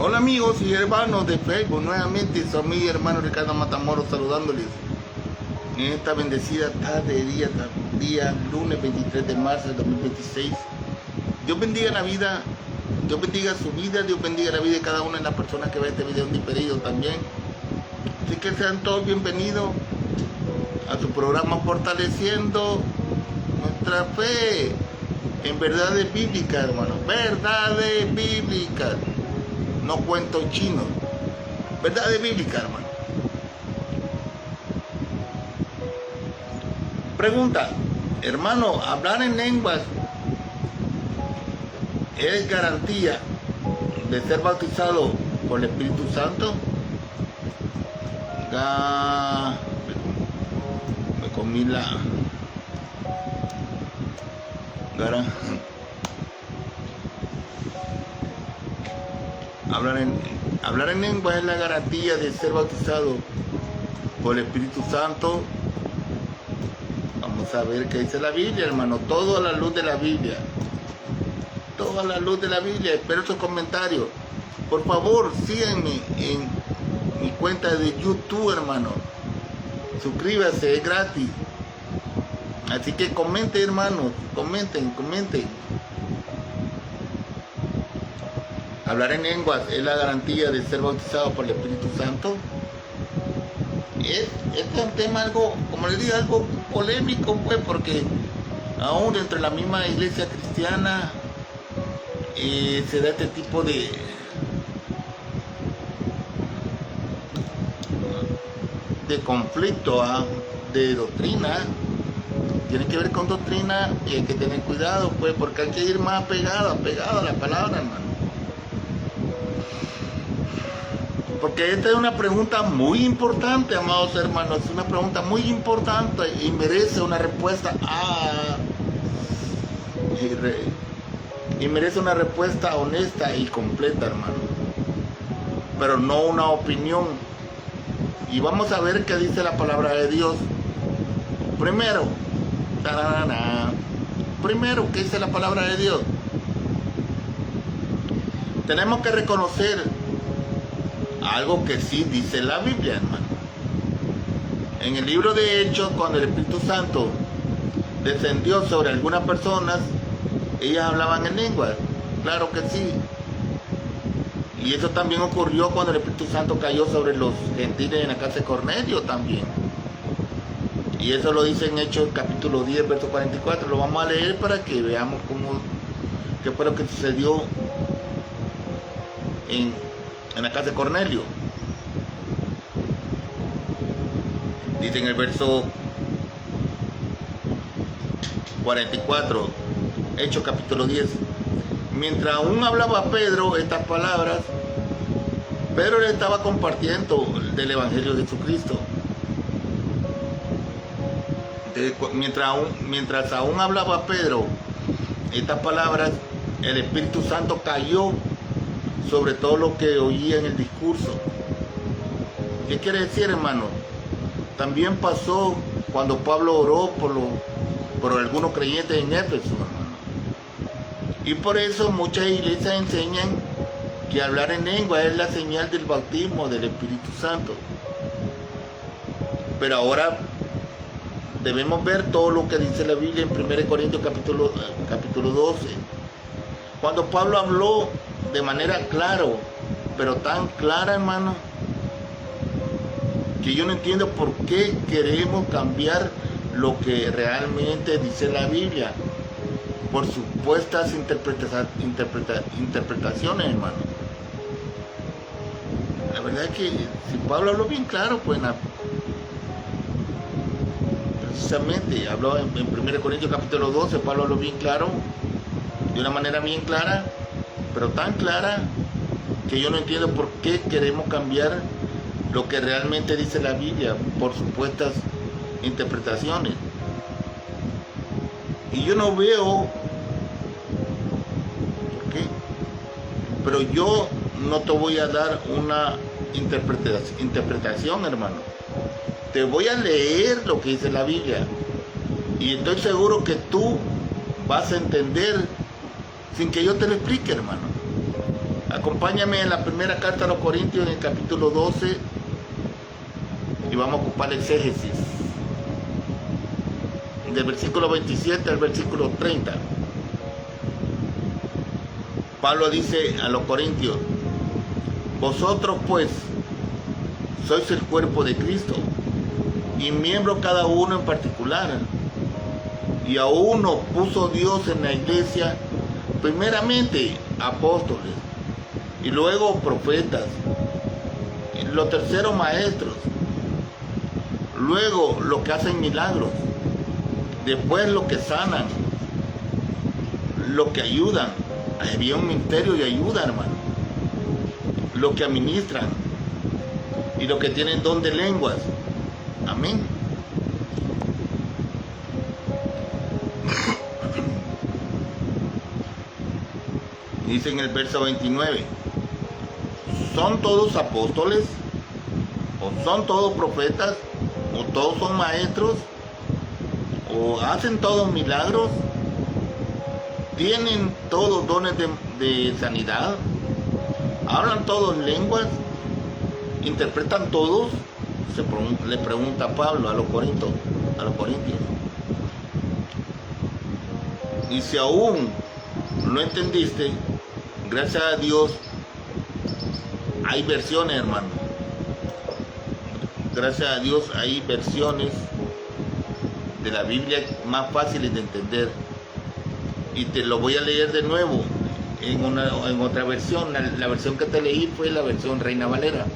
Hola amigos y hermanos de Facebook, nuevamente son mi hermano Ricardo Matamoros saludándoles en esta bendecida tarde, día lunes 23 de marzo de 2026. Dios bendiga la vida, Dios bendiga su vida, Dios bendiga la vida de cada una de las personas que ve este video en diferido también. Así que sean todos bienvenidos a su programa Fortaleciendo Nuestra Fe en verdades bíblicas, hermanos, verdades bíblicas. No cuento chino. Verdades bíblicas, hermano. Pregunta, hermano, ¿hablar en lenguas es garantía de ser bautizado por el Espíritu Santo? Me comí la... Hablar en lengua es la garantía de ser bautizado por el Espíritu Santo. Vamos a ver qué dice la Biblia, hermano. Todo a la luz de la Biblia. Todo a la luz de la Biblia. Espero sus comentarios. Por favor, síganme en mi cuenta de YouTube, hermano. Suscríbase, es gratis. Así que comenten, hermanos. Comenten. Hablar en lenguas es la garantía de ser bautizado por el Espíritu Santo. Este es un tema algo, como les digo, algo polémico, pues, porque aún dentro de la misma iglesia cristiana se da este tipo de conflicto, de doctrina. Tiene que ver con doctrina y hay que tener cuidado, pues, porque hay que ir más pegado a la palabra, hermano. Porque esta es una pregunta muy importante, amados hermanos, es una pregunta muy importante y merece una respuesta merece una respuesta honesta y completa, hermano, pero no una opinión. Y vamos a ver qué dice la palabra de Dios. Primero, ¿qué dice la palabra de Dios? Tenemos que reconocer algo que sí dice la Biblia, hermano. En el libro de Hechos, cuando el Espíritu Santo descendió sobre algunas personas, ellas hablaban en lenguas. Claro que sí. Y eso también ocurrió cuando el Espíritu Santo cayó sobre los gentiles en la casa de Cornelio también. Y eso lo dice en Hechos capítulo 10, verso 44. Lo vamos a leer para que veamos qué fue lo que sucedió en la casa de Cornelio. Dice en el verso 44, Hechos capítulo 10. Mientras aún hablaba Pedro estas palabras, Pedro le estaba compartiendo del Evangelio de Jesucristo. Mientras aún hablaba Pedro estas palabras, el Espíritu Santo cayó sobre todo lo que oía en el discurso. ¿Qué quiere decir, hermano? También pasó cuando Pablo oró por algunos creyentes en Éfeso, hermano. Y por eso muchas iglesias enseñan que hablar en lengua es la señal del bautismo del Espíritu Santo. Pero ahora debemos ver todo lo que dice la Biblia en 1 Corintios capítulo 12. Cuando Pablo habló de manera clara, pero tan clara, hermano, que yo no entiendo por qué queremos cambiar lo que realmente dice la Biblia por supuestas interpretaciones, hermano. La verdad es que si Pablo habló bien claro, pues precisamente habló en 1 Corintios capítulo 12, Pablo habló bien claro, de una manera bien clara, pero tan clara que yo no entiendo por qué queremos cambiar lo que realmente dice la Biblia por supuestas interpretaciones. Y yo no veo por qué, pero yo no te voy a dar una interpretación, hermano. Te voy a leer lo que dice la Biblia y estoy seguro que tú vas a entender sin que yo te lo explique, hermano. Acompáñame en la primera carta a los Corintios en el capítulo 12 y vamos a ocupar el exégesis del versículo 27 al versículo 30. Pablo dice a los Corintios: vosotros pues sois el cuerpo de Cristo y miembro cada uno en particular, y a uno puso Dios en la iglesia primeramente apóstoles, y luego profetas, y los terceros maestros, luego los que hacen milagros, después los que sanan, los que ayudan. Había un ministerio de ayuda, hermano, los que administran y los que tienen don de lenguas. Amén. Dice en el verso 29: ¿son todos apóstoles? ¿O son todos profetas? ¿O todos son maestros? ¿O hacen todos milagros? ¿Tienen todos dones de sanidad? ¿Hablan todos lenguas? ¿Interpretan todos? Le pregunta Pablo a los Corintios. Y si aún no entendiste, gracias a Dios hay versiones, hermano. Gracias a Dios hay versiones de la Biblia más fáciles de entender. Y te lo voy a leer de nuevo en otra versión. La versión que te leí fue la versión Reina Valera.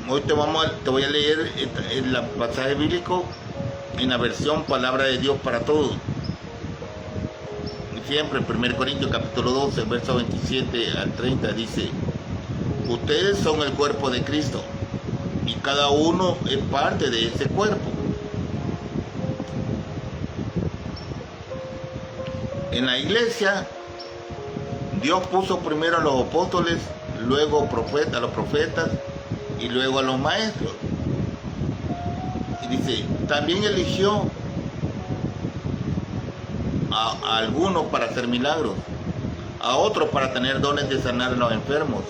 Hoy te voy a leer el pasaje bíblico en la versión Palabra de Dios para Todos. Siempre, 1 Corintios capítulo 12, verso 27 al 30, dice: ustedes son el cuerpo de Cristo y cada uno es parte de ese cuerpo. En la iglesia, Dios puso primero a los apóstoles, luego a los profetas y luego a los maestros. Y dice, también eligió a algunos para hacer milagros, a otros para tener dones de sanar a los enfermos,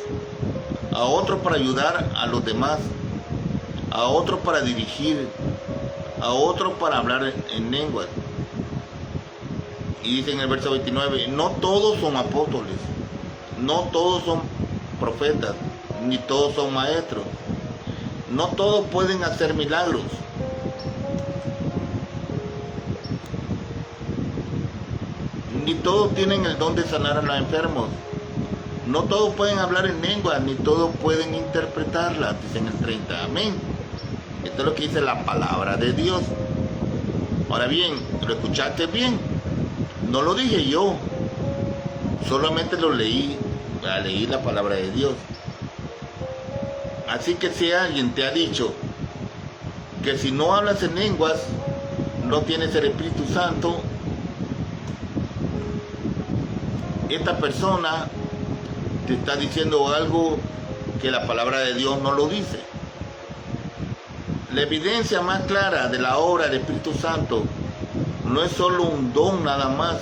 a otros para ayudar a los demás, a otros para dirigir, a otros para hablar en lenguas. Y dice en el verso 29, no todos son apóstoles, no todos son profetas, ni todos son maestros, no todos pueden hacer milagros, ni todos tienen el don de sanar a los enfermos, no todos pueden hablar en lengua, ni todos pueden interpretarla, dice en el 30. Amén. Esto es lo que dice la palabra de Dios. Ahora bien, ¿lo escuchaste bien? No lo dije yo, solamente lo leí la palabra de Dios. Así que si alguien te ha dicho que si no hablas en lenguas, no tienes el Espíritu Santo, esta persona te está diciendo algo que la palabra de Dios no lo dice. La evidencia más clara de la obra del Espíritu Santo no es solo un don nada más,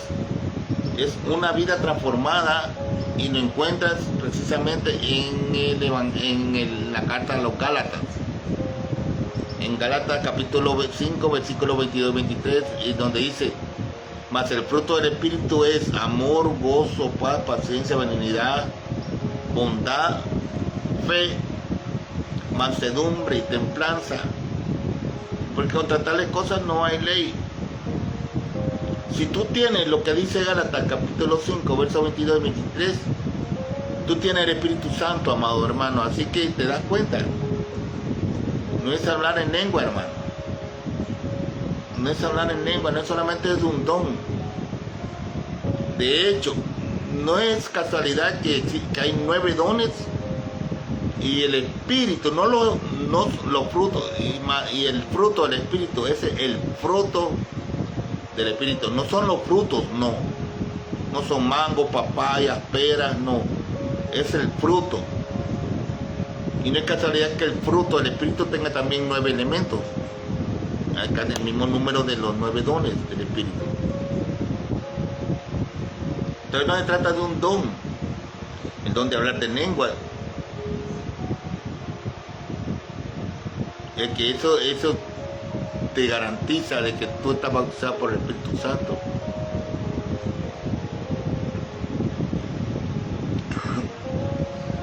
es una vida transformada, y lo encuentras precisamente en la carta a los Gálatas. En Gálatas capítulo 5, versículos 22 y 23, donde dice: mas el fruto del Espíritu es amor, gozo, paz, paciencia, benignidad, bondad, fe, mansedumbre y templanza. Porque contra tales cosas no hay ley. Si tú tienes lo que dice Gálatas capítulo 5, versos 22 y 23, tú tienes el Espíritu Santo, amado hermano. Así que te das cuenta. No es hablar en lengua, hermano. No es hablar en lengua, no es solamente es un don. De hecho, no es casualidad que hay 9 dones y el Espíritu, no los frutos, y el fruto del Espíritu, ese es el fruto del Espíritu. No son los frutos, no son mangos, papayas, peras, no, es el fruto. Y no es casualidad que el fruto del Espíritu tenga también 9 elementos, acá en el mismo número de los 9 dones del Espíritu. Entonces no se trata de un don, el don de hablar de lengua. Es que eso te garantiza de que tú estás bautizado por el Espíritu Santo.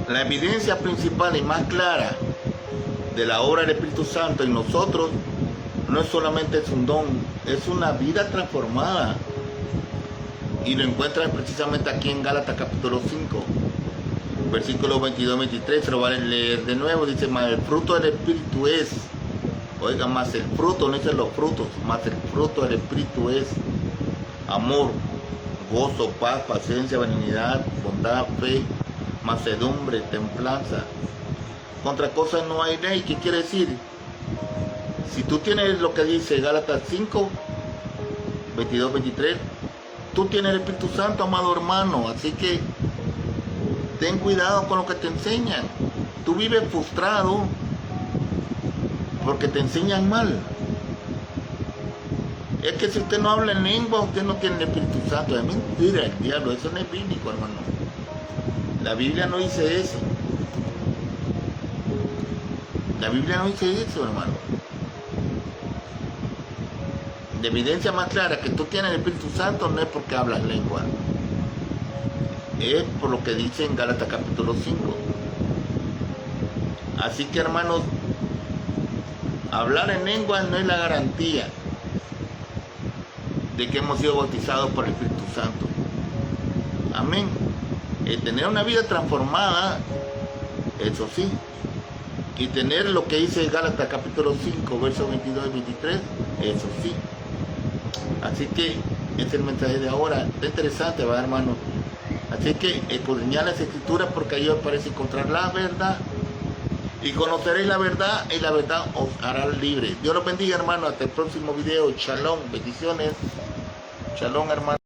La evidencia principal y más clara de la obra del Espíritu Santo en nosotros no es solamente un don, es una vida transformada. Y lo encuentras precisamente aquí en Gálatas capítulo 5, versículos 22-23, se lo van a leer de nuevo, dice, más el fruto del Espíritu es, oiga, más el fruto, no dicen los frutos, más el fruto del Espíritu es amor, gozo, paz, paciencia, benignidad, bondad, fe, mansedumbre, templanza. Contra cosas no hay ley. ¿Qué quiere decir? Si tú tienes lo que dice Gálatas 5, 22-23, tú tienes el Espíritu Santo, amado hermano, así que ten cuidado con lo que te enseñan. Tú vives frustrado porque te enseñan mal. Es que si usted no habla en lengua, usted no tiene el Espíritu Santo. Es mentira, el diablo, eso no es bíblico, hermano. La Biblia no dice eso. La Biblia no dice eso, hermano. La evidencia más clara que tú tienes el Espíritu Santo no es porque hablas lengua. Es por lo que dice en Gálatas capítulo 5. Así que, hermanos, hablar en lengua no es la garantía de que hemos sido bautizados por el Espíritu Santo. Amén. Tener una vida transformada, eso sí. Y tener lo que dice Gálatas capítulo 5, versos 22 y 23, eso sí. Así que este es el mensaje de ahora. Está interesante, ¿verdad, hermano? Así que escudriñad las Escrituras porque ahí os parece encontrar la verdad. Y conoceréis la verdad y la verdad os hará libre. Dios los bendiga, hermano. Hasta el próximo video. Shalom. Bendiciones. Shalom, hermano.